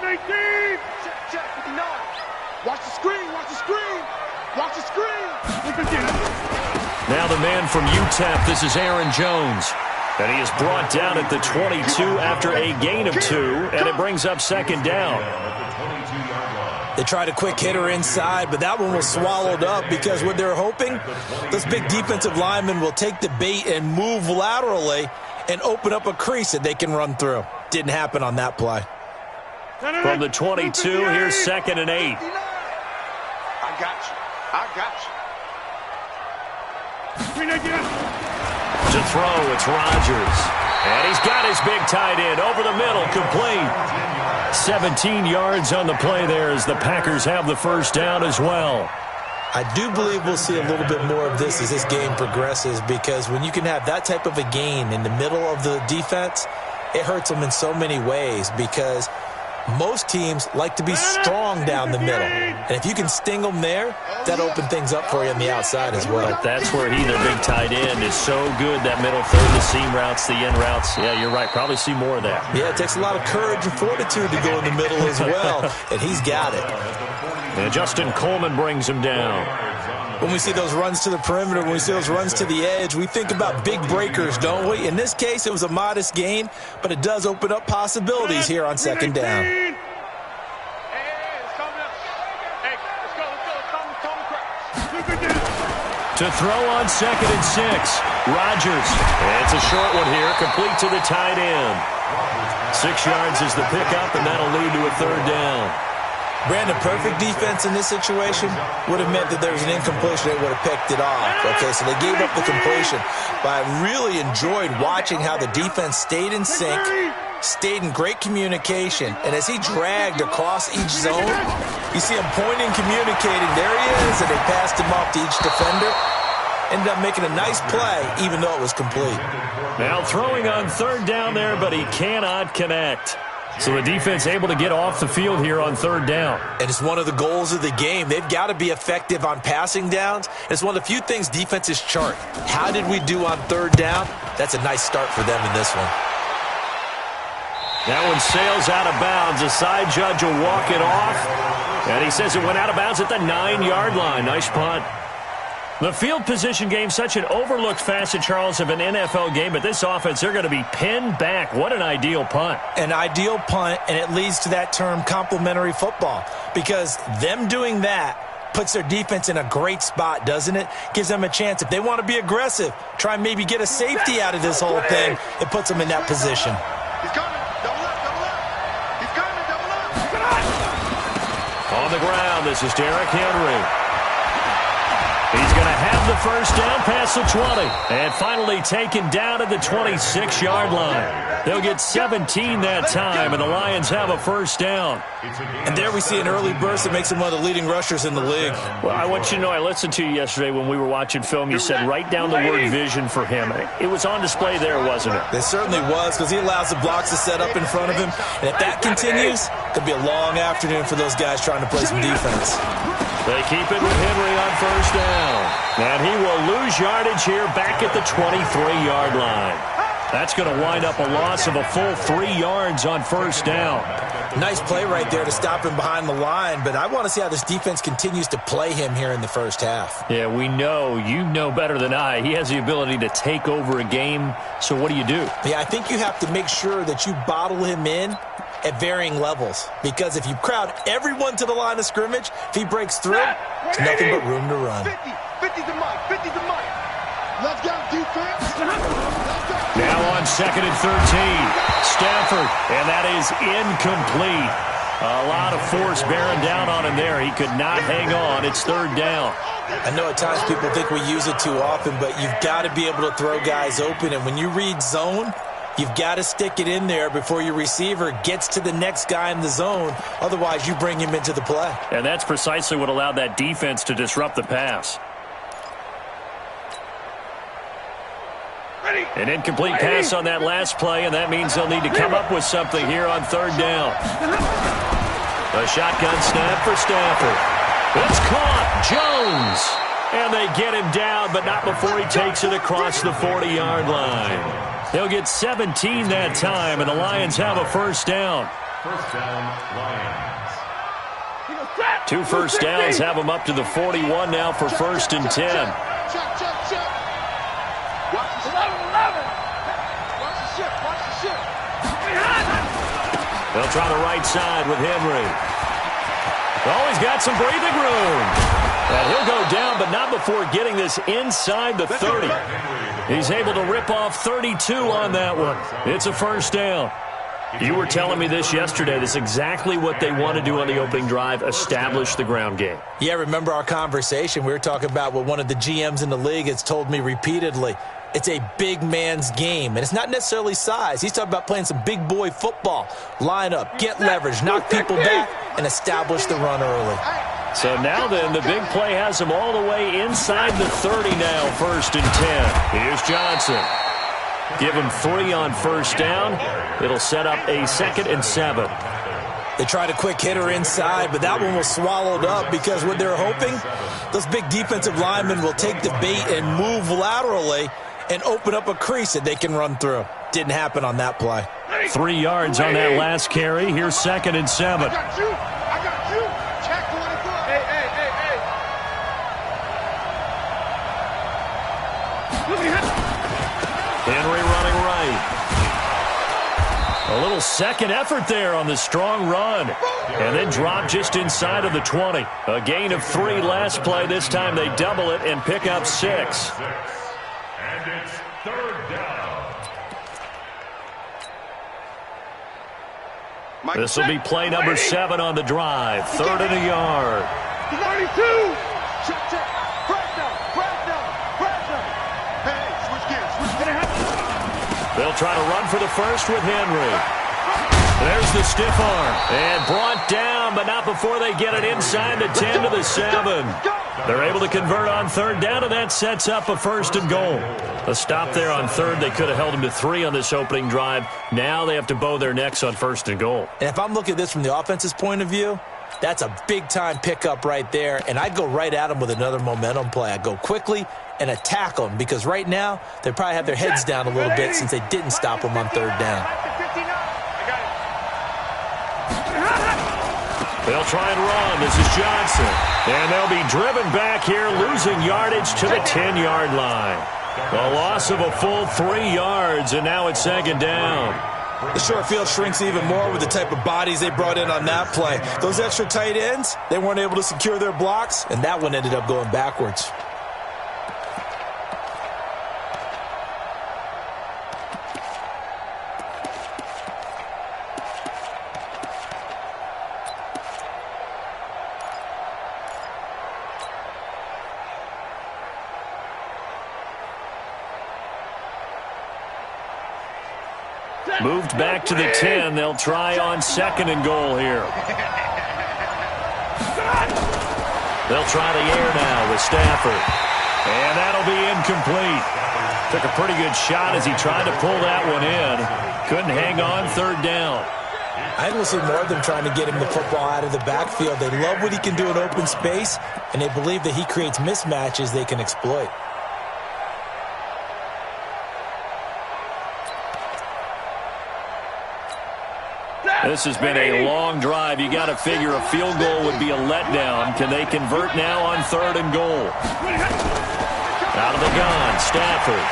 Check, 59. Watch the screen, watch the screen. Watch the screen. Now the man from UTEP, this is Aaron Jones. And he is brought down at the 22 after a gain of 2, and it brings up second down. They tried a quick hitter inside, but that one was swallowed up because what they're hoping, this big defensive lineman will take the bait and move laterally and open up a crease that they can run through. Didn't happen on that play. From the 22, here's 2nd and 8. I got you. I got you. To throw, it's Rodgers. And he's got his big tight end over the middle, complete. 17 yards on the play there as the Packers have the first down as well. I do believe we'll see a little bit more of this as this game progresses, because when you can have that type of a gain in the middle of the defense, it hurts them in so many ways, because most teams like to be strong down the middle. And if you can sting them there, that opens things up for you on the outside as well. But that's where he, their big tight end, is so good, that middle third, the seam routes, the end routes. Yeah, you're right. Probably see more of that. Yeah, it takes a lot of courage and fortitude to go in the middle as well, and he's got it. And Justin Coleman brings him down. When we see those runs to the perimeter, when we see those runs to the edge, we think about big breakers, don't we? In this case, it was a modest gain, but it does open up possibilities here on second down. To throw on 2nd and 6, Rodgers. It's a short one here, complete to the tight end. 6 yards is the pickup, and that'll lead to a third down. Brandon, perfect defense in this situation would have meant that there was an incompletion. They would have picked it off. Okay, so they gave up the completion. But I really enjoyed watching how the defense stayed in sync, stayed in great communication. And as he dragged across each zone, you see him pointing, communicating. There he is, and they passed him off to each defender. Ended up making a nice play, even though it was complete. Now throwing on third down there, but he cannot connect. So the defense able to get off the field here on third down. And it's one of the goals of the game. They've got to be effective on passing downs. It's one of the few things defenses chart. How did we do on third down? That's a nice start for them in this one. That one sails out of bounds. The side judge will walk it off. And he says it went out of bounds at the 9-yard line. Nice punt. The field position game, such an overlooked facet, Charles, of an NFL game. But this offense, they're going to be pinned back. What an ideal punt. An ideal punt, and it leads to that term complementary football. Because them doing that puts their defense in a great spot, doesn't it? Gives them a chance. If they want to be aggressive, try and maybe get a safety out of this whole thing, it puts them in that position. He's coming. Double up, double up. He's coming, double up. On the ground, this is Derrick Henry. He's going to have the first down past the 20. And finally taken down at the 26-yard line. They'll get 17 that time, and the Lions have a first down. And there we see an early burst that makes him one of the leading rushers in the league. Well, I want you to know, I listened to you yesterday when we were watching film. You said write down the word vision for him. It was on display there, wasn't it? It certainly was, because he allows the blocks to set up in front of him. And if that continues, it could be a long afternoon for those guys trying to play some defense. They keep it with Henry on first down. And he will lose yardage here back at the 23-yard line. That's going to wind up a loss of a full 3 yards on first down. Nice play right there to stop him behind the line, but I want to see how this defense continues to play him here in the first half. Yeah, we know. You know better than I. He has the ability to take over a game, so what do you do? Yeah, I think you have to make sure that you bottle him in at varying levels, because if you crowd everyone to the line of scrimmage, if he breaks through, there's nothing but room to run. 50 to Mike, 50 to Mike. Let's go, defense. Now on 2nd and 13, Stafford, and that is incomplete. A lot of force bearing down on him there. He could not hang on. It's third down. I know at times people think we use it too often, but you've got to be able to throw guys open, and when you read zone, you've got to stick it in there before your receiver gets to the next guy in the zone. Otherwise, you bring him into the play. And that's precisely what allowed that defense to disrupt the pass. An incomplete pass on that last play, and that means they'll need to come up with something here on third down. A shotgun snap for Stafford. It's caught. Jones. And they get him down, but not before he takes it across the 40-yard line. They'll get 17 that time, and the Lions have a first down. First down, Lions. 2 first downs have them up to the 41 now for first and 10. Check. Watch the 11. Watch the ship. They'll try the right side with Henry. Oh, he's got some breathing room. And he'll go down, but not before getting this inside the 30. He's able to rip off 32 on that one. It's a first down. You were telling me this yesterday. This is exactly what they want to do on the opening drive, establish the ground game. Yeah, remember our conversation? We were talking about what one of the GMs in the league has told me repeatedly. It's a big man's game, and it's not necessarily size. He's talking about playing some big boy football. Line up, get leverage, knock people back, and establish the run early. So now then, the big play has them all the way inside the 30 now, first and 10. Here's Johnson. Give him 3 on first down. It'll set up a 2nd and 7. They tried a quick hitter inside, but that one was swallowed up because what they're hoping, those big defensive linemen will take the bait and move laterally and open up a crease that they can run through. Didn't happen on that play. 3 yards on that last carry. Here's 2nd and 7. I got you. Check going to go. Hey. Henry running right. A little second effort there on the strong run. And then drop just inside of the 20. A gain of 3 last play. This time they double it and pick up 6. And it's 3rd down. This will be play number 7 on the drive. 3rd and a yard. 32. Check. Press down. Hey, switch gears. They'll try to run for the first with Henry. There's the stiff arm. And brought down, but not before they get it inside the 10 to the 7. They're able to convert on 3rd down, and that sets up a 1st and goal. A stop there on 3rd. They could have held them to 3 on this opening drive. Now they have to bow their necks on 1st and goal. And if I'm looking at this from the offense's point of view, that's a big-time pickup right there, and I'd go right at them with another momentum play. I'd go quickly and attack them because right now they probably have their heads down a little bit since they didn't stop them on 3rd down. They'll try and run. This is Johnson. And they'll be driven back here, losing yardage to the 10-yard line. A loss of a full 3 yards, and now it's 2nd down. The short field shrinks even more with the type of bodies they brought in on that play. Those extra tight ends, they weren't able to secure their blocks, and that one ended up going backwards. Moved back to the 10. They'll try on 2nd and goal here. They'll try the air now with Stafford. And that'll be incomplete. Took a pretty good shot as he tried to pull that one in. Couldn't hang on 3rd down. I think we'll see more of them trying to get him the football out of the backfield. They love what he can do in open space, and they believe that he creates mismatches they can exploit. This has been a long drive. You got to figure a field goal would be a letdown. Can they convert now on 3rd and goal? Out of the gun, Stafford.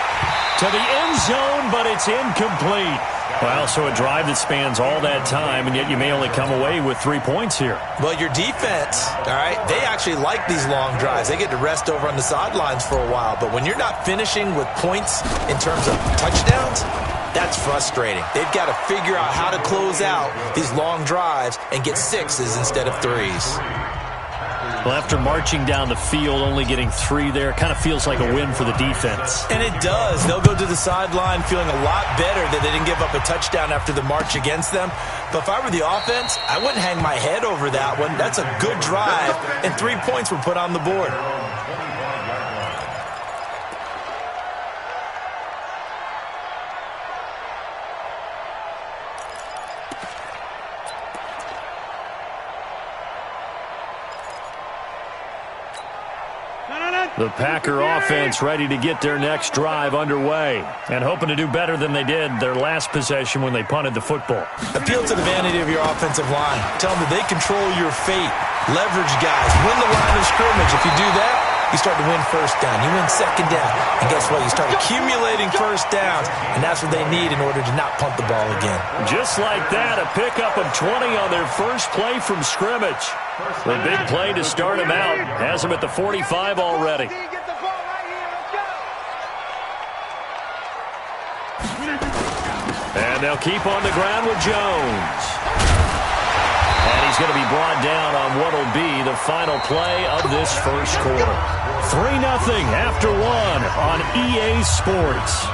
To the end zone, but it's incomplete. Well, so a drive that spans all that time, and yet you may only come away with 3 points here. Well, your defense, all right, they actually like these long drives. They get to rest over on the sidelines for a while. But when you're not finishing with points in terms of touchdowns, that's frustrating. They've got to figure out how to close out these long drives and get 6s instead of 3s. Well, after marching down the field, only getting 3 there, kind of feels like a win for the defense. And it does. They'll go to the sideline feeling a lot better that they didn't give up a touchdown after the march against them. But if I were the offense, I wouldn't hang my head over that one. That's a good drive, and 3 points were put on the board. The Packer offense ready to get their next drive underway and hoping to do better than they did their last possession when they punted the football. Appeal to the vanity of your offensive line. Tell them that they control your fate. Leverage guys. Win the line of scrimmage. If you do that, you start to win first down. You win second down. And guess what? You start accumulating first downs, and that's what they need in order to not punt the ball again. Just like that, a pickup of 20 on their first play from scrimmage. The big play to start them out has them at the 45 already. And they'll keep on the ground with Jones. And he's going to be brought down on what will be the final play of this first quarter. 3-0 after one on EA Sports.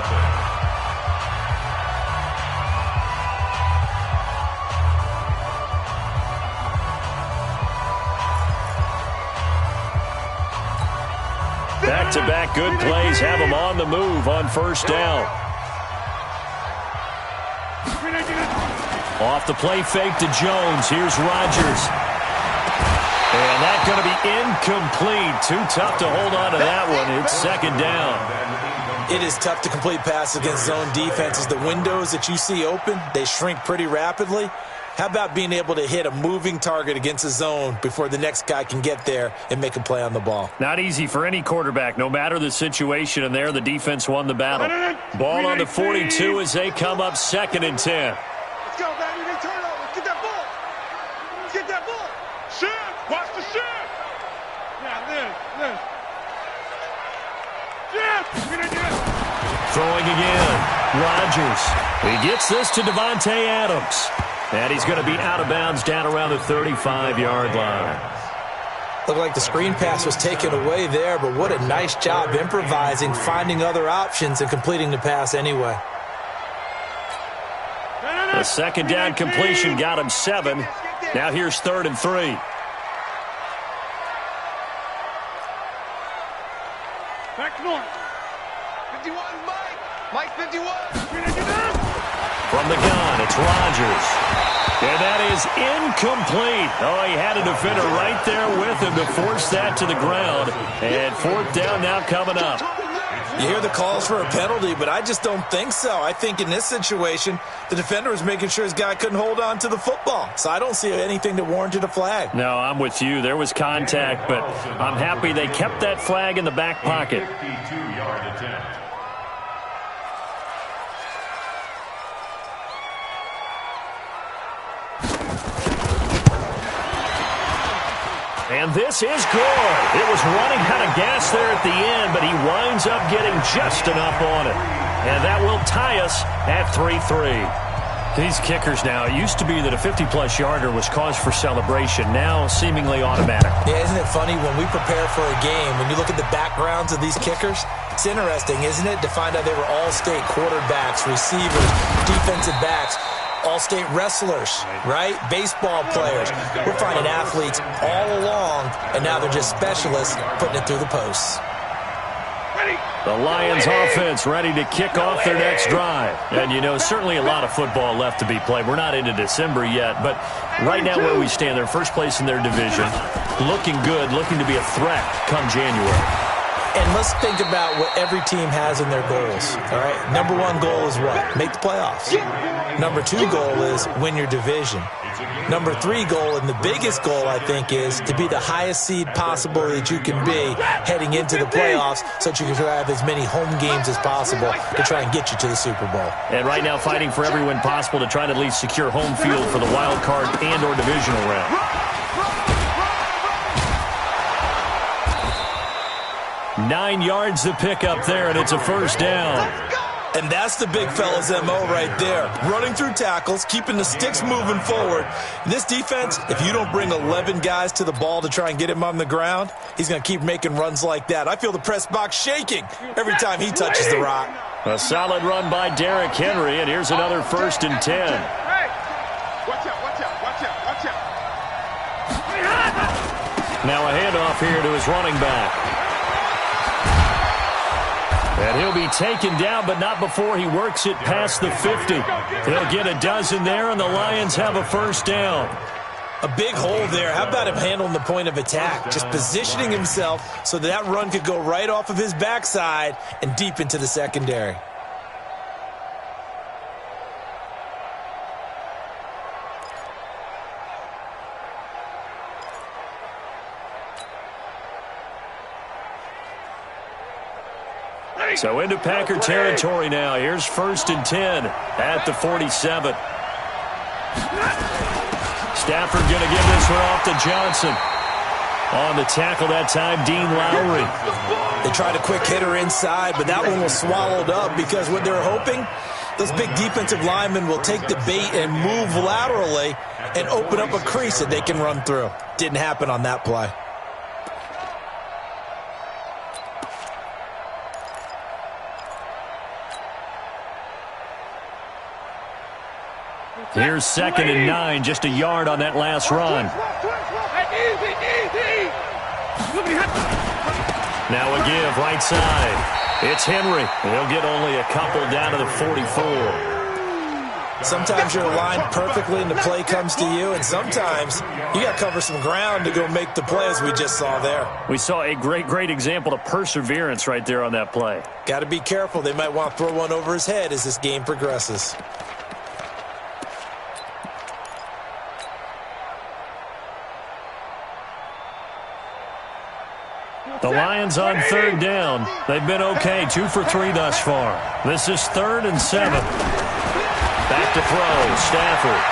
Back-to-back good plays have them on the move on first down. Off the play fake to Jones. Here's Rodgers. And that's going to be incomplete. Too tough to hold on to that one. It's second down. It is tough to complete passes against zone defenses. The windows that you see open, they shrink pretty rapidly. How about being able to hit a moving target against a zone before the next guy can get there and make a play on the ball? Not easy for any quarterback, no matter the situation. And there, the defense won the battle. Ball on the 42 as they come up 2nd and 10. Let's go, baby. They turn over. Let's get that ball. Let's get that ball. Shift. Watch the shift. Yeah, this. Shift. Throwing again. Rodgers. He gets this to Devontae Adams. And he's going to be out of bounds down around the 35-yard line. Looked like the screen pass was taken away there, but what a nice job improvising, finding other options, and completing the pass anyway. The second down completion got him 7. Now here's 3rd and 3. Back north. 51, Mike 51. From the gun, it's Rodgers. And that is incomplete. Oh, he had a defender right there with him to force that to the ground. And 4th down now coming up. You hear the calls for a penalty, but I just don't think so. I think in this situation, the defender was making sure his guy couldn't hold on to the football. So I don't see anything that warranted a flag. No, I'm with you. There was contact, but I'm happy they kept that flag in the back pocket. 52-yard attempt. And this is good. It was running out of gas there at the end, but he winds up getting just enough on it. And that will tie us at 3-3. These kickers now, it used to be that a 50-plus yarder was cause for celebration. Now seemingly automatic. Yeah, isn't it funny when we prepare for a game, when you look at the backgrounds of these kickers, it's interesting, isn't it, to find out they were all-state quarterbacks, receivers, defensive backs, all-state wrestlers, right? Baseball players. We're finding athletes all along, and now they're just specialists putting it through the posts. The Lions offense ready to kick off their next drive. And, you know, certainly a lot of football left to be played. We're not into December yet, but right now where we stand, they're first place in their division. Looking good, looking to be a threat come January. And let's think about what every team has in their goals, all right? Number 1 goal is what? Make the playoffs. Number 2 goal is win your division. Number 3 goal, and the biggest goal, I think, is to be the highest seed possible that you can be heading into the playoffs so that you can have as many home games as possible to try and get you to the Super Bowl. And right now fighting for every win possible to try to at least secure home field for the wild card and or divisional round. 9 yards to pick up there, and it's a first down. And that's the big fella's MO right there. Running through tackles, keeping the sticks moving forward. This defense, if you don't bring 11 guys to the ball to try and get him on the ground, he's going to keep making runs like that. I feel the press box shaking every time he touches the rock. A solid run by Derrick Henry, and here's another 1st and 10. Hey! Watch out, watch out, watch out, watch out. Now a handoff here to his running back. And he'll be taken down, but not before he works it past the 50. He'll get a dozen there, and the Lions have a first down. A big hole there. How about him handling the point of attack? Just positioning himself so that run could go right off of his backside and deep into the secondary. So into Packer territory now. Here's 1st and 10 at the 47. Stafford going to give this one off to Johnson. On the tackle that time, Dean Lowry. They tried a quick hitter inside, but that one was swallowed up because what they're hoping, those big defensive linemen will take the bait and move laterally and open up a crease that they can run through. Didn't happen on that play. Here's 2nd and 9, just a yard on that last run. Now a give, right side. It's Henry. He'll get only a couple down to the 44. Sometimes you're aligned perfectly and the play comes to you, and sometimes you got to cover some ground to go make the play, as we just saw there. We saw a great example of perseverance right there on that play. Got to be careful. They might want to throw one over his head as this game progresses. The Lions on 3rd down. They've been okay, 2 for 3 thus far. This is 3rd and 7. Back to throw, Stafford.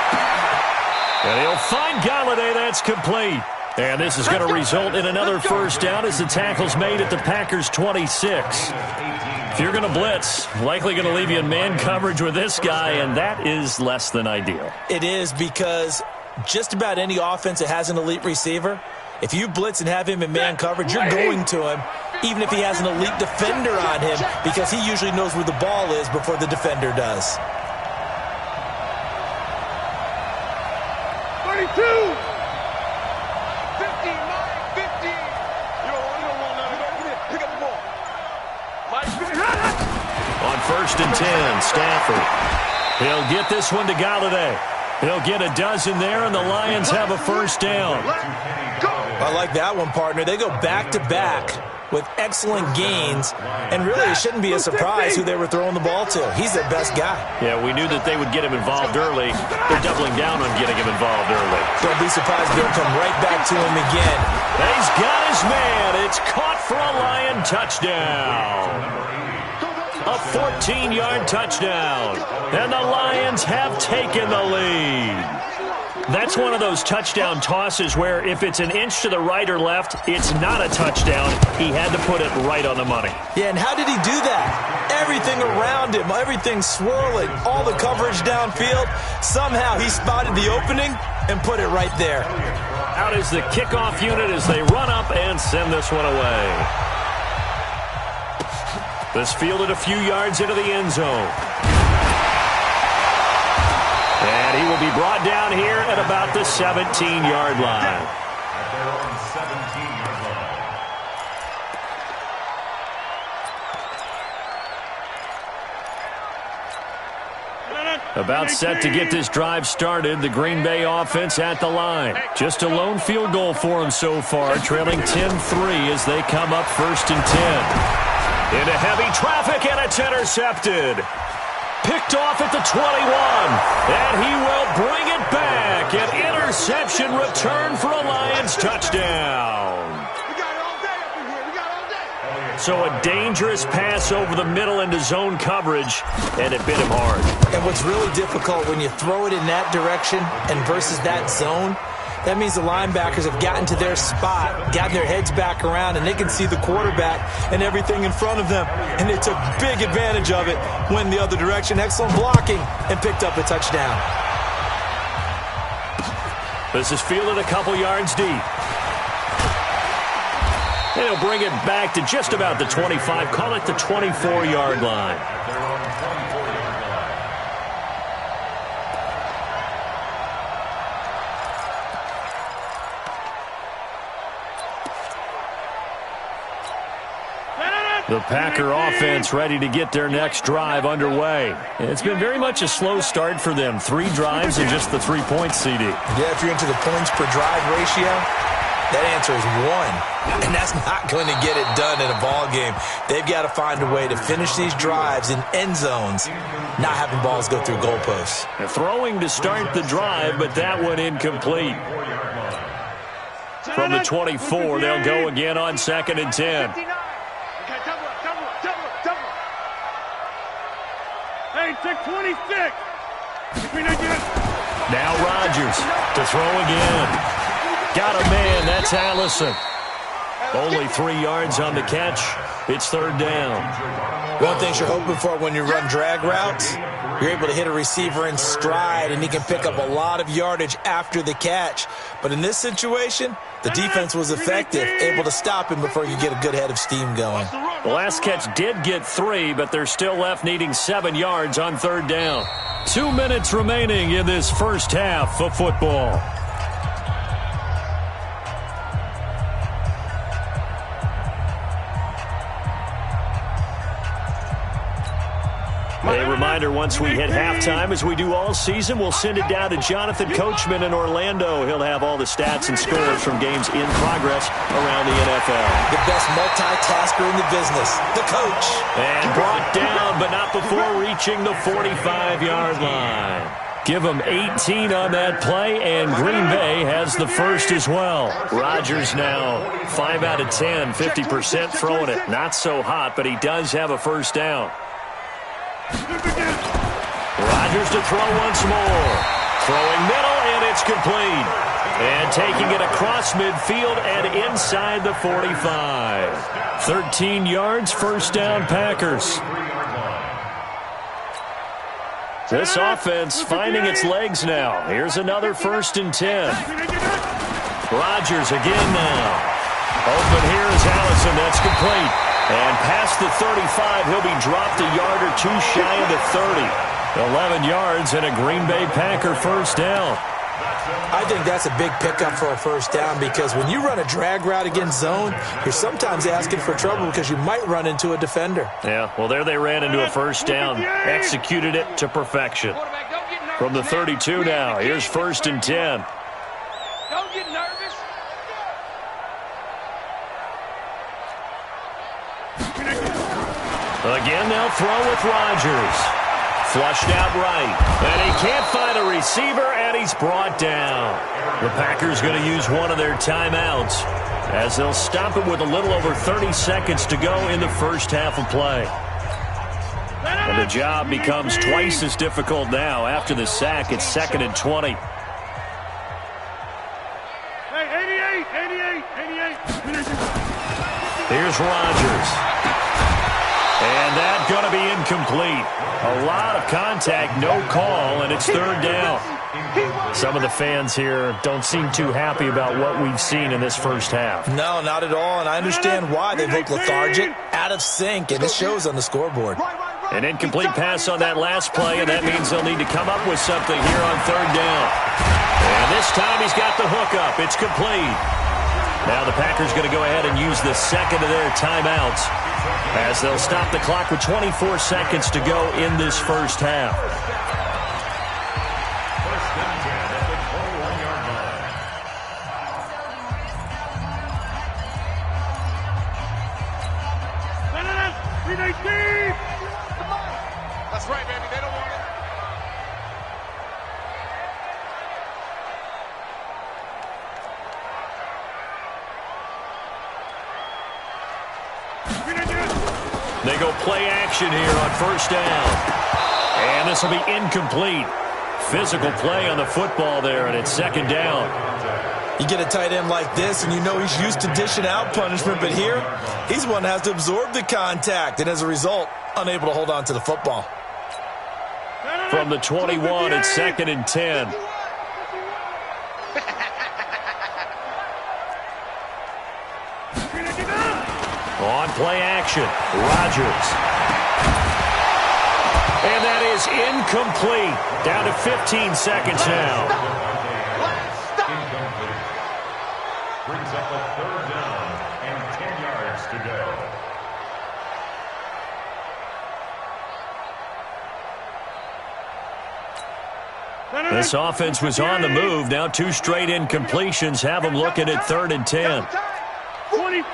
And he'll find Galladay. That's complete. And this is going to result in another 1st down as the tackle's made at the Packers' 26. If you're going to blitz, likely going to leave you in man coverage with this guy, and that is less than ideal. It is, because just about any offense that has an elite receiver, if you blitz and have him in man coverage, you're going to him, even if he has an elite defender on him, because he usually knows where the ball is before the defender does. 32! 50, 50! You don't want that. Pick up the ball. On 1st and 10, Stafford. He'll get this one to Galladay. He'll get a dozen there, and the Lions have a 1st down. I like that one, partner. They go back-to-back with excellent gains, and really it shouldn't be a surprise who they were throwing the ball to. He's their best guy. Yeah, we knew that they would get him involved early. They're doubling down on getting him involved early. Don't be surprised they'll come right back to him again. He's got his man. It's caught for a Lion touchdown. A 14-yard touchdown. And the Lions have taken the lead. That's one of those touchdown tosses where if it's an inch to the right or left, it's not a touchdown. He had to put it right on the money. Yeah, and how did he do that? Everything around him, everything swirling, all the coverage downfield. Somehow he spotted the opening and put it right there. Out is the kickoff unit as they run up and send this one away. This fielded a few yards into the end zone. And he will be brought down here at about the 17-yard line. About set to get this drive started, the Green Bay offense at the line. Just a lone field goal for them so far, trailing 10-3 as they come up 1st and 10. Into heavy traffic, and it's intercepted. Picked off at the 21, and he will bring it back. An interception return for a Lions touchdown. We got it all day up in here. We got it all day. So a dangerous pass over the middle into zone coverage, and it bit him hard. And what's really difficult when you throw it in that direction and versus that zone, that means the linebackers have gotten to their spot, gotten their heads back around, and they can see the quarterback and everything in front of them. And they took big advantage of it, went the other direction, excellent blocking, and picked up a touchdown. This is fielded a couple yards deep. And he'll bring it back to just about the 25, call it the 24-yard line. The Packer offense ready to get their next drive underway. It's been very much a slow start for them. 3 drives and just the 3 points, CD. Yeah, if you're into the points per drive ratio, that answer is 1. And that's not going to get it done in a ball game. They've got to find a way to finish these drives in end zones, not having balls go through goalposts. They're throwing to start the drive, but that one incomplete. From the 24, they'll go again on 2nd and 10. Hey, take 26. Now Rodgers to throw again. Got a man. That's Allison. Only 3 yards on the catch. It's 3rd down. One thing you're hoping for when you run drag routes, you're able to hit a receiver in stride, and he can pick up a lot of yardage after the catch. But in this situation, the defense was effective, able to stop him before you get a good head of steam going. The last catch did get 3, but they're still left needing 7 yards on 3rd down. 2 minutes remaining in this first half of football. A reminder, once we hit halftime, as we do all season, we'll send it down to Jonathan Coachman in Orlando. He'll have all the stats and scores from games in progress around the NFL. The best multitasker in the business, the coach. And brought down, but not before reaching the 45-yard line. Give them 18 on that play, and Green Bay has the first as well. Rodgers now 5 out of 10, 50% throwing it. Not so hot, but he does have a first down. Rodgers to throw once more. Throwing middle, and it's complete. And taking it across midfield and inside the 45. 13 yards, first down, Packers. This offense finding its legs now. Here's another 1st and 10. Rodgers again now. Open here is Allison. That's complete. And past the 35, he'll be dropped a yard or 2 shy of the 30. 11 yards and a Green Bay Packer first down. I think that's a big pickup for a first down, because when you run a drag route against zone, you're sometimes asking for trouble because you might run into a defender. Yeah, well, there they ran into a first down. Executed it to perfection. From the 32 now, here's 1st and 10. Don't get nervous. Again, they'll throw with Rodgers. Flushed out right. And he can't find a receiver, and he's brought down. The Packers going to use one of their timeouts as they'll stop it with a little over 30 seconds to go in the first half of play. And the job becomes twice as difficult now. After the sack, it's 2nd and 20. Hey, 88. Here's Rodgers. And that's going to be incomplete. A lot of contact, no call, and it's 3rd down. Some of the fans here don't seem too happy about what we've seen in this first half. No, not at all, and I understand why. They look lethargic, out of sync, and it shows on the scoreboard. An incomplete pass on that last play, and that means they'll need to come up with something here on 3rd down. And this time he's got the hookup. It's complete. Now the Packers going to go ahead and use the second of their timeouts as they'll stop the clock with 24 seconds to go in this first half. That's right, baby. They don't want it. They go play action here on 1st down. And this will be incomplete. Physical play on the football there, and it's 2nd down. You get a tight end like this, and you know he's used to dishing out punishment, but here, he's one that has to absorb the contact, and as a result, unable to hold on to the football. From the 21, it's 2nd and 10. On play action, Rodgers. And that is incomplete. Down to 15 seconds now. Brings up a 3rd down and 10 yards to go. This offense was on the move. Now 2 straight incompletions have them looking at 3rd and 10. 26.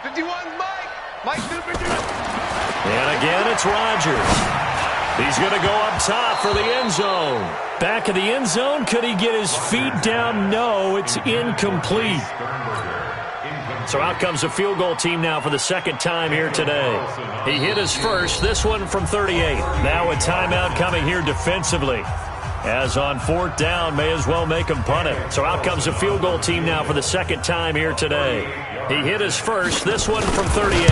51, Mike. Mike's going to pick it up. And again, it's Rodgers. He's going to go up top for the end zone. Back of the end zone. Could he get his feet down? No, it's incomplete. So out comes the field goal team now for the 2nd time here today. He hit his first, this one from 38. Now a timeout coming here defensively. As on 4th down, may as well make him punt it. So out comes the field goal team now for the 2nd time here today. He hit his first, this one from 38.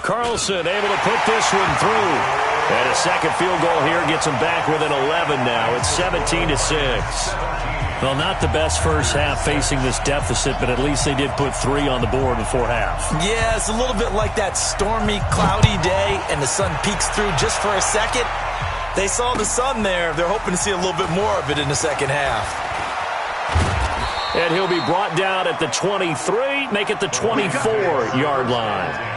Carlson able to put this one through. And a second field goal here gets him back within 11 now. It's 17-6. Well, not the best first half facing this deficit, but at least they did put 3 on the board before half. Yeah, it's a little bit like that stormy, cloudy day, and the sun peeks through just for a second. They saw the sun there. They're hoping to see a little bit more of it in the second half. And he'll be brought down at the 23, make it the 24-yard line.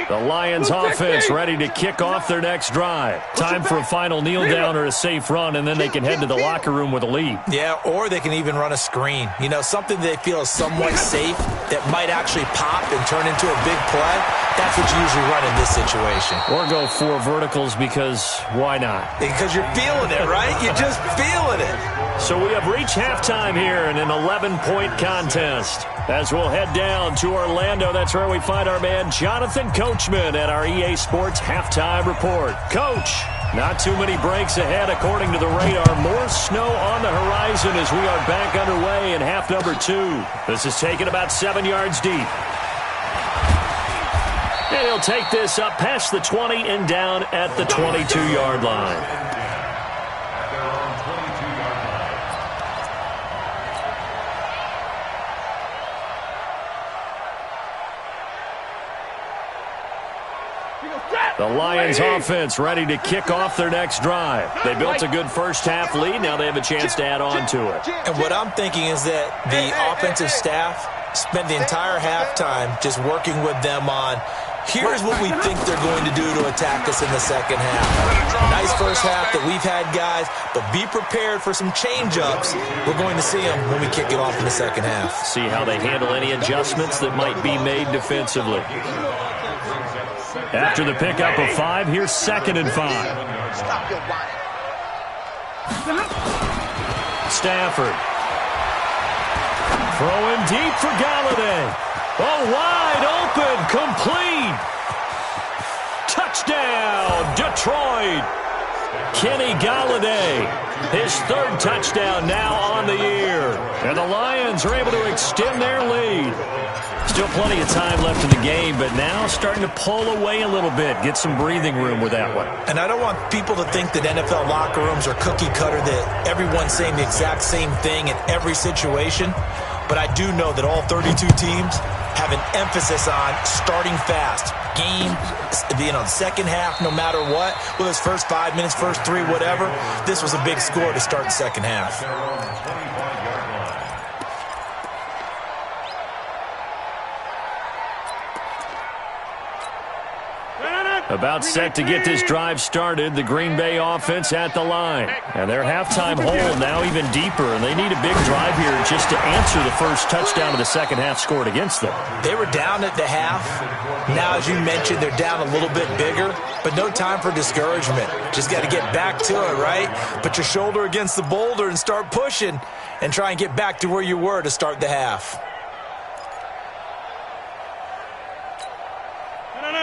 The Lions offense ready to kick off their next drive. Time for a final kneel down or a safe run, and then they can head to the locker room with a lead. Yeah, or they can even run a screen. You know, something they feel is somewhat safe that might actually pop and turn into a big play. That's what you usually run in this situation. Or go 4 verticals because why not? Because you're feeling it, right? You're just feeling it. So we have reached halftime here in an 11-point contest. As we'll head down to Orlando, that's where we find our man Jonathan Coachman at our EA Sports Halftime Report. Coach, not too many breaks ahead according to the radar. More snow on the horizon as we are back underway in half number 2. This is taken about 7 yards deep. And he'll take this up past the 20 and down at the 22-yard line. The Lions offense ready to kick off their next drive. They built a good first half lead. Now they have a chance to add on to it. And what I'm thinking is that the offensive staff spent the entire halftime just working with them on, here's what we think they're going to do to attack us in the second half. Nice first half that we've had, guys, but be prepared for some change-ups. We're going to see them when we kick it off in the second half. See how they handle any adjustments that might be made defensively. After the pickup of 5, here's 2nd and 5. Stafford. Throwing deep for Galladay. Oh, wide open, complete. Touchdown, Detroit. Kenny Galladay, his 3rd touchdown now on the year. And the Lions are able to extend their lead. Still plenty of time left in the game, but now starting to pull away a little bit, get some breathing room with that one. And I don't want people to think that NFL locker rooms are cookie cutter, that everyone's saying the exact same thing in every situation. But I do know that all 32 teams have an emphasis on starting fast. Game, second half, no matter what, whether it's first 5 minutes, first 3, whatever. This was a big score to start the second half. About set to get this drive started, the Green Bay offense at the line. And their halftime hole now even deeper, and they need a big drive here just to answer the first touchdown of the second half scored against them. They were down at the half. Now, as you mentioned, they're down a little bit bigger, but no time for discouragement. Just got to get back to it, right? Put your shoulder against the boulder and start pushing and try and get back to where you were to start the half.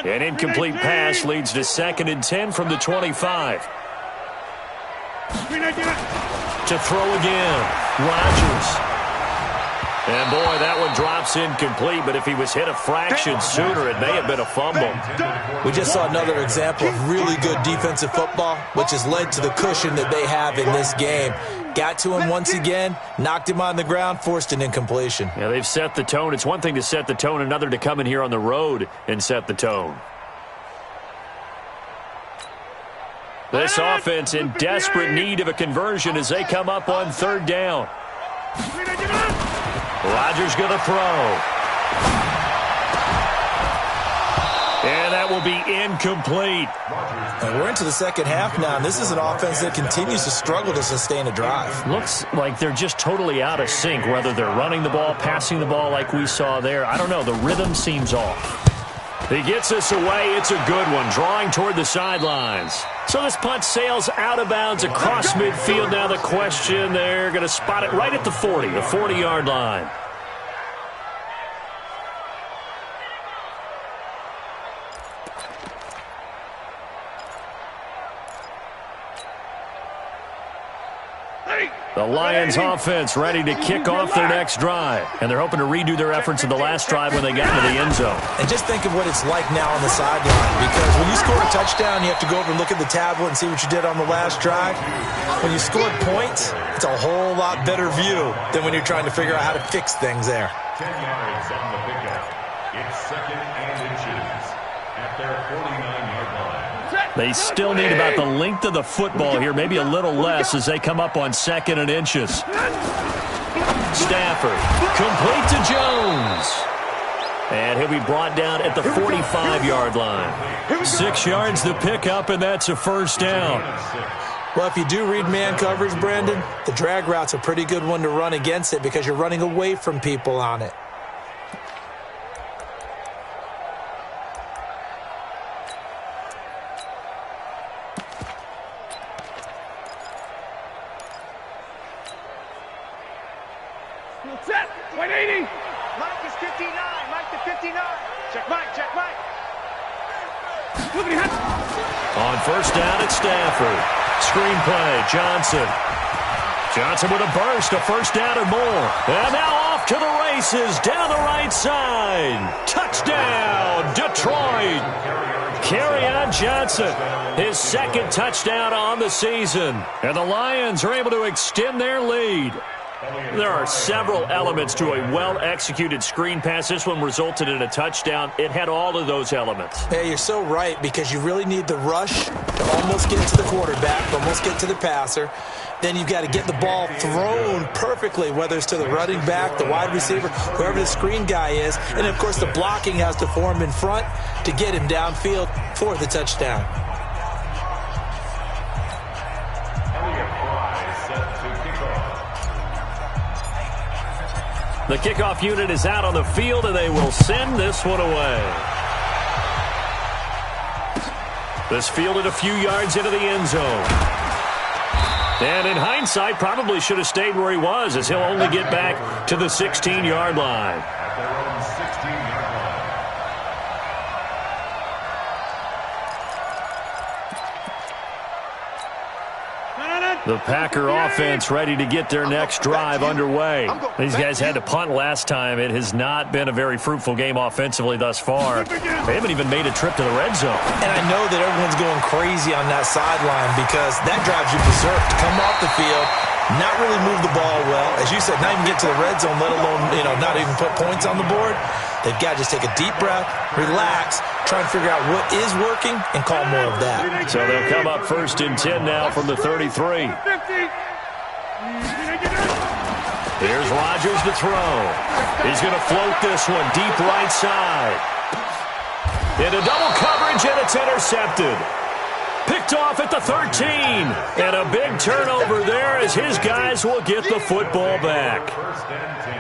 An incomplete pass leads to 2nd and 10 from the 25. To throw again, Rodgers. And boy, that one drops incomplete, but if he was hit a fraction sooner, it may have been a fumble. We just saw another example of really good defensive football, which has led to the cushion that they have in this game. Got to him once again, knocked him on the ground, forced an incompletion. Yeah, they've set the tone. It's one thing to set the tone, another to come in here on the road and set the tone. This offense in desperate need of a conversion as they come up on 3rd down. Rodgers going to throw. And that will be incomplete. And we're into the second half now, and this is an offense that continues to struggle to sustain a drive. Looks like they're just totally out of sync, whether they're running the ball, passing the ball like we saw there. I don't know. The rhythm seems off. He gets us away. It's a good one, drawing toward the sidelines. So this punt sails out of bounds across midfield. Now the question, they're going to spot it right at the 40, the 40-yard line. The Lions offense ready to kick off their next drive. And they're hoping to redo their efforts in the last drive when they got into the end zone. And just think of what it's like now on the sideline. Because when you score a touchdown, you have to go over and look at the tablet and see what you did on the last drive. When you scored points, it's a whole lot better view than when you're trying to figure out how to fix things there. 10 yards on the pickup. It's second and inches at their 49-yard line. They still need about the length of the football here, maybe a little less as they come up on second and inches. Stafford, complete to Jones. And he'll be brought down at the 45-yard line. 6 yards the pickup, and that's a first down. Well, if you do read man coverage, Brandon, the drag route's a pretty good one to run against it because you're running away from people on it. Set. 180. Mike is 59. Mike to 59. Check Mike. Check Mike. On first down, it's Stafford. Screenplay, Johnson. Johnson with a burst, a first down and more. And now off to the races down the right side. Touchdown, Detroit. Kerryon Johnson, his second touchdown on the season. And the Lions are able to extend their lead. There are several elements to a well-executed screen pass. This one resulted in a touchdown. It had all of those elements. Yeah, you're so right because you really need the rush to almost get to the quarterback, almost get to the passer. Then you've got to get the ball thrown perfectly, whether it's to the running back, the wide receiver, whoever the screen guy is. And, of course, the blocking has to form in front to get him downfield for the touchdown. The kickoff unit is out on the field, and they will send this one away. This fielded a few yards into the end zone. And in hindsight, probably should have stayed where he was, as he'll only get back to the 16-yard line. At their own 16-yard line. The Packer offense ready to get their next drive underway. These guys had to punt last time. It has not been a very fruitful game offensively thus far. They haven't even made a trip to the red zone. And I know that everyone's going crazy on that sideline because that drives you berserk to come off the field, not really move the ball well. As you said, not even get to the red zone, let alone, not even put points on the board. They've got to just take a deep breath, relax, try and figure out what is working, and call more of that. So they'll come up first and 10 now from the 33. Here's Rodgers to throw. He's going to float this one deep right side. Into double coverage, and it's intercepted. Picked off at the 13. And a big turnover there as his guys will get the football back. First and 10.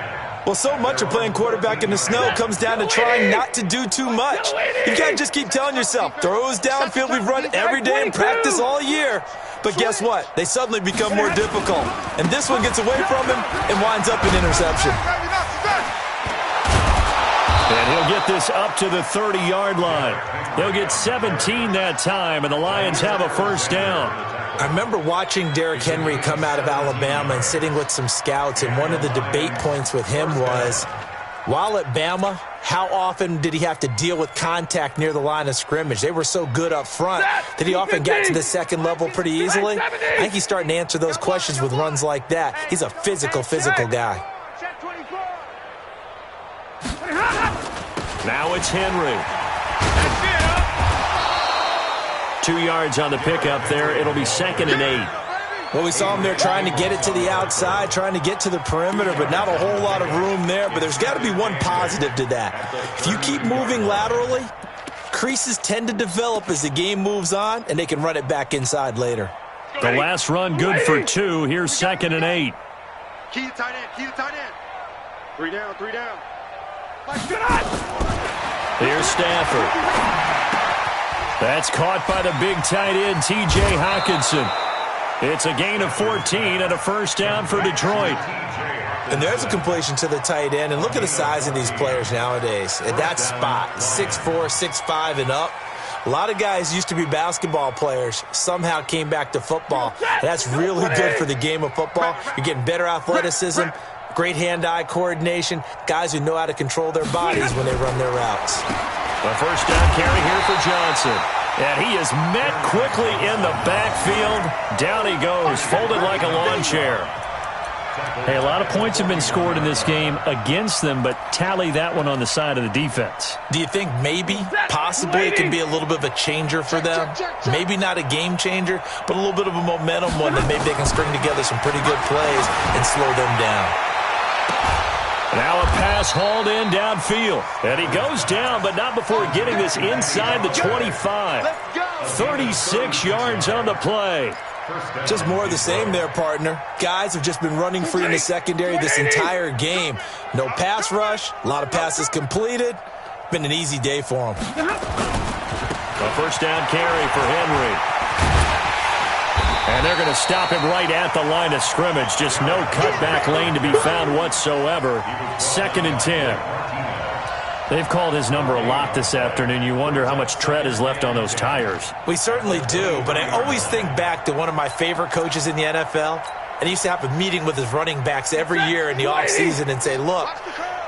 Well, so much of playing quarterback in the snow comes down to trying not to do too much. You've got to just keep telling yourself, throws downfield we've run every day in practice all year. But guess what? They suddenly become more difficult. And this one gets away from him and winds up an interception. And he'll get this up to the 30-yard line. He'll get 17 that time, and the Lions have a first down. I remember watching Derrick Henry come out of Alabama and sitting with some scouts, and one of the debate points with him was, while at Bama, how often did he have to deal with contact near the line of scrimmage? They were so good up front that he often got to the second level pretty easily. I think he's starting to answer those questions with runs like that. He's a physical guy. Now it's Henry. 2 yards on the pickup there. It'll be second and 8. Well, we saw him there trying to get it to the outside, trying to get to the perimeter, but not a whole lot of room there. But there's got to be one positive to that. If you keep moving laterally, creases tend to develop as the game moves on, and they can run it back inside later. The last run good for 2. Here's 2nd and 8. Key to tight end. Key to tight end. 3 down. 3 down. Here's Stafford. That's caught by the big tight end, T.J. Hockenson. It's a gain of 14 and a first down for Detroit. And there's a completion to the tight end. And look at the size of these players nowadays. At that spot, 6'4", 6'5", and up. A lot of guys used to be basketball players, somehow came back to football. That's really good for the game of football. You're getting better athleticism, great hand-eye coordination, guys who know how to control their bodies when they run their routes. A first down carry here for Johnson. And he is met quickly in the backfield. Down he goes, folded like a lawn chair. Hey, a lot of points have been scored in this game against them, but tally that one on the side of the defense. Do you think maybe, possibly, it can be a little bit of a changer for them? Maybe not a game changer, but a little bit of a momentum one that maybe they can string together some pretty good plays and slow them down. Now a pass hauled in downfield. And he goes down, but not before getting this inside the 25. 36 yards on the play. Just more of the same there, partner. Guys have just been running free in the secondary this entire game. No pass rush, a lot of passes completed. Been an easy day for them. A first down carry for Henry. And they're going to stop him right at the line of scrimmage. Just no cutback lane to be found whatsoever. 2nd and 10. They've called his number a lot this afternoon. You wonder how much tread is left on those tires. We certainly do, but I always think back to one of my favorite coaches in the NFL. And he used to have a meeting with his running backs every year in the offseason and say, look,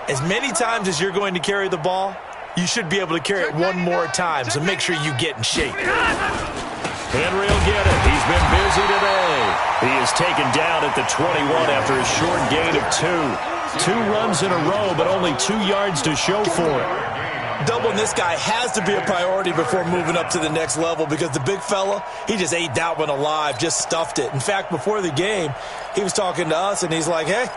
as many times as you're going to carry the ball, you should be able to carry it one more time, so make sure you get in shape. Henry will get it. He's been busy today. He is taken down at the 21 after a short gain of 2. 2 runs in a row, but only 2 yards to show for it. Doubling this guy has to be a priority before moving up to the next level because the big fella, he just ate that one alive, just stuffed it. In fact, before the game, he was talking to us, and he's like, hey,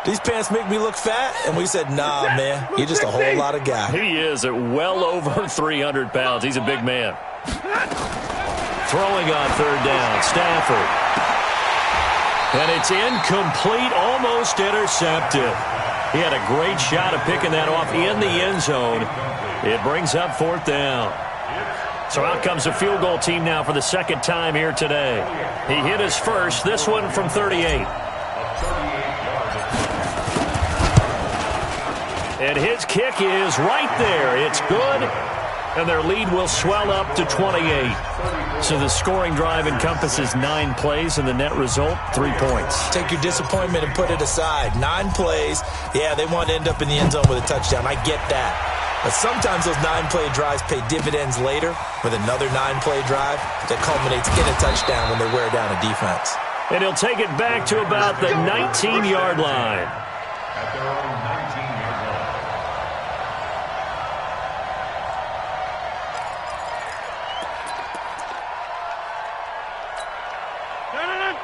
these pants make me look fat? And we said, nah, man, you're just a whole lot of guy. He is at well over 300 pounds. He's a big man. Throwing on 3rd down, Stafford. And it's incomplete, almost intercepted. He had a great shot of picking that off in the end zone. It brings up 4th down. So out comes a field goal team now for the 2nd time here today. He hit his first, this one from 38. And his kick is right there. It's good. And their lead will swell up to 28. So the scoring drive encompasses 9 plays, and the net result, 3 points. Take your disappointment and put it aside. 9 plays. Yeah, they want to end up in the end zone with a touchdown. I get that. But sometimes those 9-play drives pay dividends later with another 9-play drive that culminates in a touchdown when they wear down a defense. And he'll take it back to about the 19-yard line. At their own 19-yard line.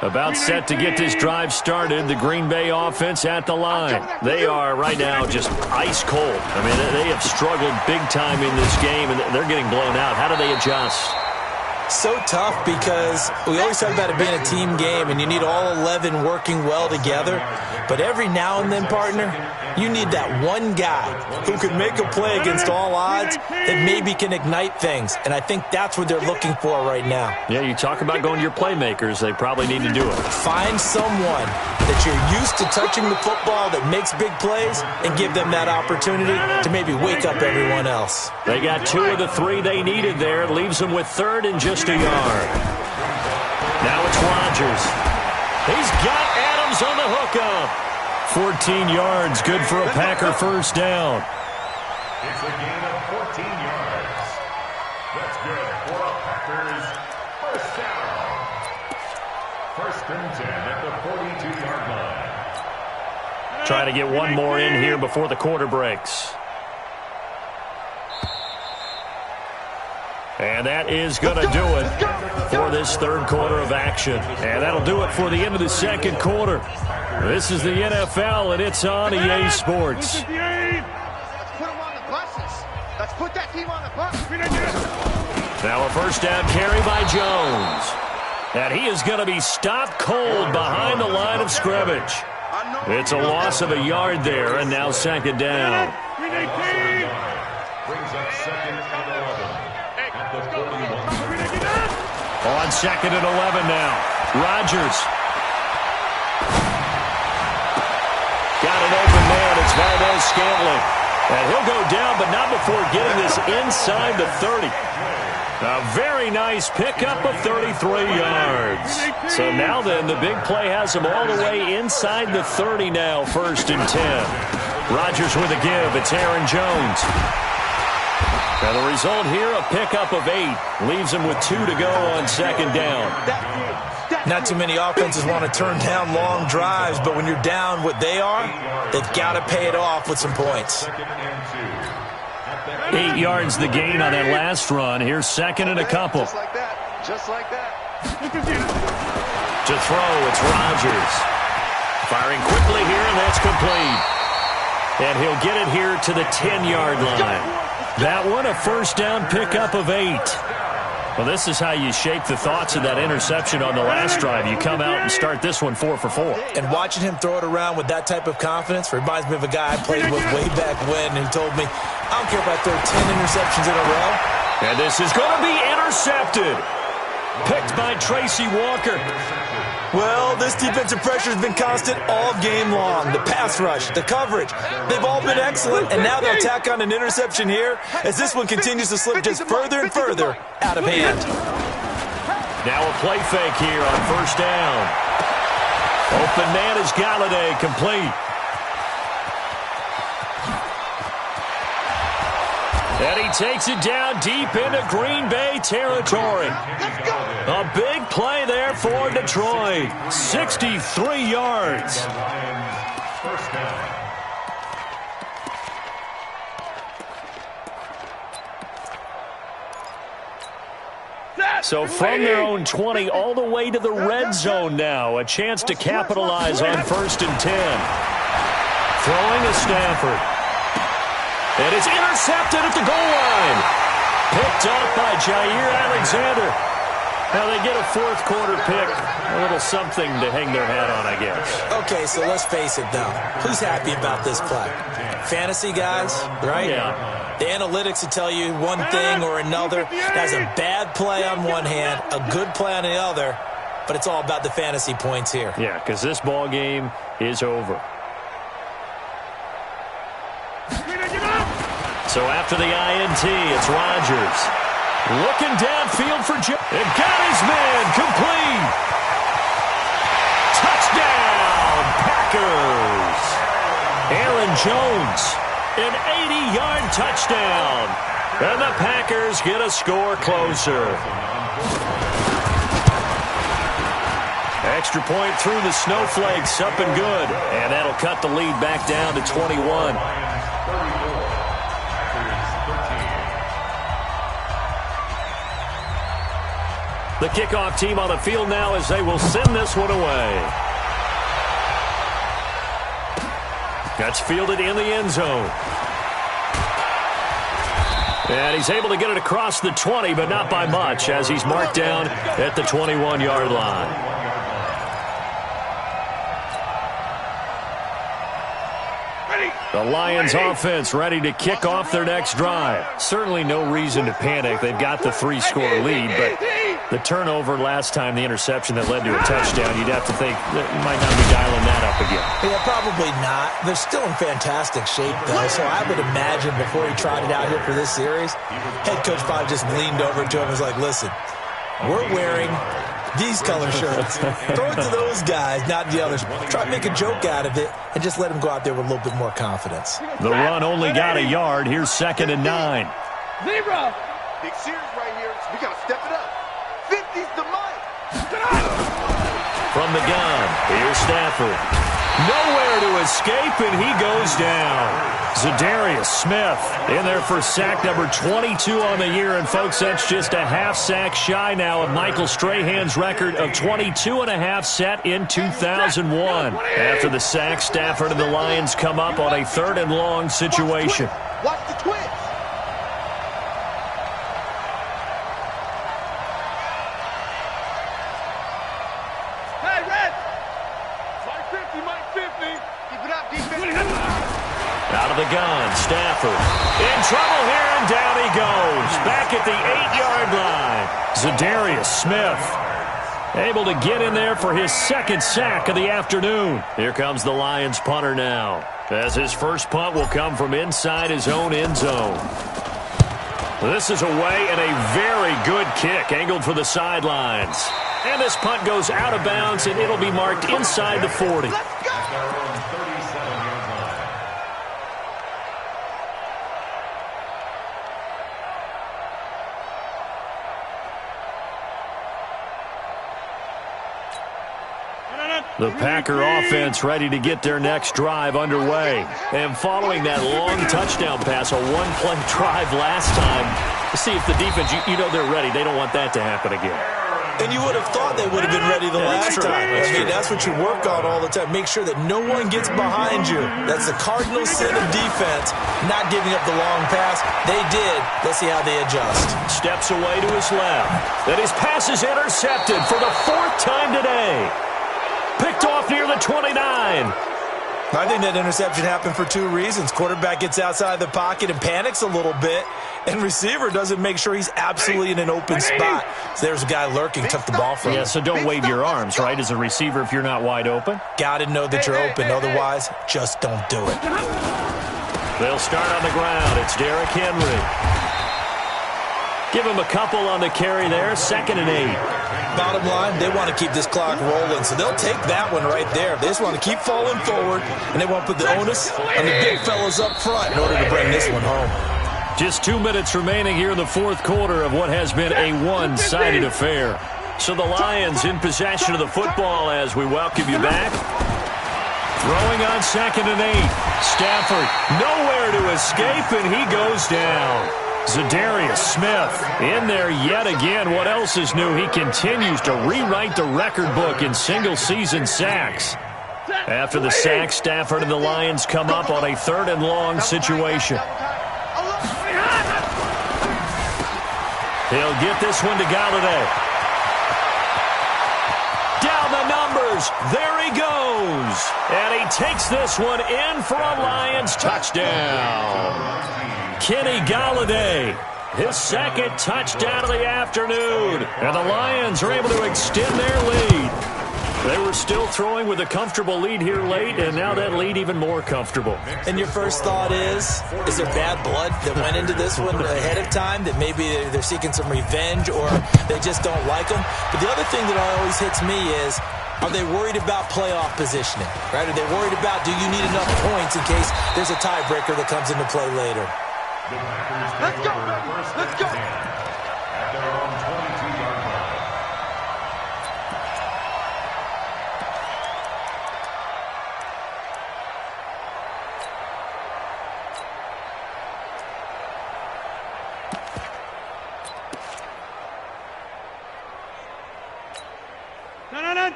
About set to get this drive started, the Green Bay offense at the line. They are right now just ice cold. I mean, they have struggled big time in this game, and they're getting blown out. How do they adjust? So tough because we always talk about it being a team game, and you need all 11 working well together. But every now and then, partner, you need that one guy who can make a play against all odds that maybe can ignite things. And I think that's what they're looking for right now. Yeah, you talk about going to your playmakers. They probably need to do it. Find someone that you're used to touching the football that makes big plays and give them that opportunity to maybe wake up everyone else. They got 2 of the 3 they needed there. It leaves them with 3rd and just a yard. Now it's Rodgers. He's got Adams on the hookup. 14 yards, good for a Packer first down. It's a gain of 14 yards. That's good for a Packers first down. 1st and 10 at the 42-yard line. Trying to get one more in here before the quarter breaks. And that is going to do it for this third quarter of action. And that'll do it for the end of the second quarter. This is the NFL, and it's on EA Sports. Let's put them on the buses. Let's put that team on the bus. Now a first down carry by Jones. And he is going to be stopped cold behind the line of scrimmage. It's a loss of a yard there, and now second down. Brings up second and 11 at the 41. On second and 11 now. Rodgers. Got an open man. It's Valdez-Scantling. And he'll go down, but not before getting this inside the 30. A very nice pickup of 33 yards. So now then, the big play has him all the way inside the 30 now, first and 10. Rodgers with a give. It's Aaron Jones. Now the result here, a pickup of 8. Leaves him with 2 to go on second down. Not too many offenses want to turn down long drives, but when you're down what they are, they've got to pay it off with some points. 8 yards the gain on that last run. Here's second and a couple. Just like that. Just like that. To throw, it's Rodgers. Firing quickly here, and that's complete. And he'll get it here to the 10-yard line. That one, a first down pickup of 8. Well, this is how you shape the thoughts of that interception on the last drive. You come out and start this one 4 for 4. And watching him throw it around with that type of confidence reminds me of a guy I played with way back when who told me, I don't care if I throw 10 interceptions in a row. And this is going to be intercepted. Picked by Tracy Walker. Well, this defensive pressure has been constant all game long. The pass rush, the coverage, they've all been excellent, and now they'll tack on an interception here as this one continues to slip just further and further out of hand. Now a play fake here on first down. Open man is Galladay, complete. And he takes it down deep into Green Bay territory. A big play there for Detroit. 63 yards. First down. So from their own 20 all the way to the red zone now. A chance to capitalize on first and 10. Throwing is Stafford. And it's intercepted at the goal line. Picked up by Jair Alexander. Now they get a fourth quarter pick. A little something to hang their hat on, I guess. Okay, so let's face it now. Who's happy about this play? Fantasy guys, right? Yeah. The analytics will tell you one thing or another. That's a bad play on one hand, a good play on the other, but it's all about the fantasy points here. Yeah, because this ball game is over. So after the INT, it's Rodgers. Looking downfield for Joe. And got his man complete. Touchdown, Packers. Aaron Jones, an 80-yard touchdown. And the Packers get a score closer. Extra point through the snowflakes, up and good. And that'll cut the lead back down to 21. The kickoff team on the field now as they will send this one away. That's fielded in the end zone. And he's able to get it across the 20, but not by much, as he's marked down at the 21-yard line. The Lions offense ready to kick off their next drive. Certainly no reason to panic. They've got the 3-score lead, but the turnover last time, the interception that led to a touchdown, you'd have to think that you might not be dialing that up again. Yeah, probably not. They're still in fantastic shape, though, so I would imagine before he trotted out here for this series, head coach probably just leaned over to him and was like, listen, we're wearing these color shirts. Throw it to those guys, not the others. Try to make a joke out of it and just let them go out there with a little bit more confidence. The run only got a yard. Here's second and 9. Zebra. Big series right here. We got to step it up. 50's the mic. From the gun, here's Stafford. Nowhere to escape, and he goes down. Za'Darius Smith in there for sack number 22 on the year. And, folks, that's just a half sack shy now of Michael Strahan's record of 22 and a half set in 2001. After the sack, Stafford and the Lions come up on a 3rd and long situation. Watch the twist. Hey, Red. Mike 50, Mike 50. Keep it up, defense. Out of the gun, Stafford in trouble here, and down he goes. Back at the 8-yard line. Za'Darius Smith able to get in there for his 2nd sack of the afternoon. Here comes the Lions punter now, as his first punt will come from inside his own end zone. This is away, and a very good kick angled for the sidelines. And this punt goes out of bounds, and it'll be marked inside the 40. Let's go. The Packer offense ready to get their next drive underway. And following that long touchdown pass, a one-play drive last time, to see if the defense, you know they're ready. They don't want that to happen again. And you would have thought they would have been ready the last time. I mean, that's what you work on all the time. Make sure that no one gets behind you. That's the cardinal sin of defense, not giving up the long pass. They did. Let's see how they adjust. Steps away to his left. Then his pass is intercepted for the 4th time today. Picked off near the 29. I think that interception happened for 2 reasons. Quarterback gets outside the pocket and panics a little bit, and receiver doesn't make sure he's absolutely in an open spot. So there's a guy lurking, took the ball from him. Yeah, so don't wave your arms, right, as a receiver if you're not wide open. Got to know that you're open. Otherwise, just don't do it. They'll start on the ground. It's Derrick Henry. Give him a couple on the carry there, 2nd and 8. Bottom line, they want to keep this clock rolling, so they'll take that one right there. They just want to keep falling forward, and they want to put the onus on the big fellas up front in order to bring this one home. Just 2 minutes remaining here in the 4th quarter of what has been a one-sided affair. So the Lions in possession of the football as we welcome you back. Throwing on 2nd and 8. Stafford nowhere to escape, and he goes down. Za'Darius Smith in there yet again. What else is new? He continues to rewrite the record book in single-season sacks. After the sack, Stafford and the Lions come up on a 3rd and long situation. He'll get this one to Galladay. Down the numbers. There he goes. And he takes this one in for a Lions touchdown. Kenny Galladay, his 2nd touchdown of the afternoon. And the Lions are able to extend their lead. They were still throwing with a comfortable lead here late, and now that lead even more comfortable. And your first thought is there bad blood that went into this one ahead of time, that maybe they're seeking some revenge or they just don't like them? But the other thing that always hits me is, are they worried about playoff positioning? Right? Are they worried about, do you need enough points in case there's a tiebreaker that comes into play later? Let's go, baby. Let's go. At their own 22-yard line.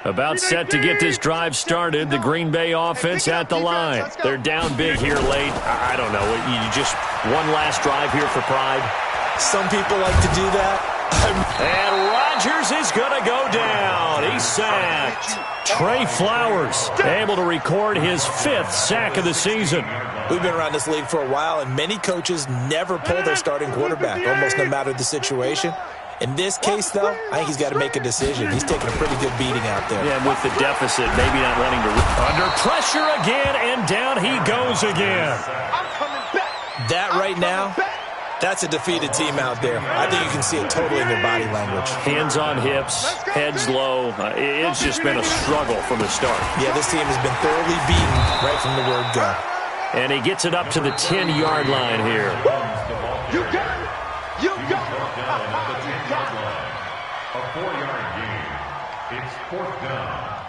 About set to get this drive started. The Green Bay offense at the line. They're down big here late. I don't know. You just one last drive here for pride. Some people like to do that. And Rodgers is going to go down. He's sacked. Trey Flowers able to record his 5th sack of the season. We've been around this league for a while, and many coaches never pull their starting quarterback, almost no matter the situation. In this case, though, I think he's got to make a decision. He's taking a pretty good beating out there. Yeah, with the deficit, maybe not wanting to... Under pressure again, and down he goes again. I'm coming back. That right now, that's a defeated team out there. I think you can see it totally in their body language. Hands on hips, heads low. It's just been a struggle from the start. Yeah, this team has been thoroughly beaten right from the word go. And he gets it up to the 10-yard line here. You got it. You got it. A 4-yard gain. It's 4th down.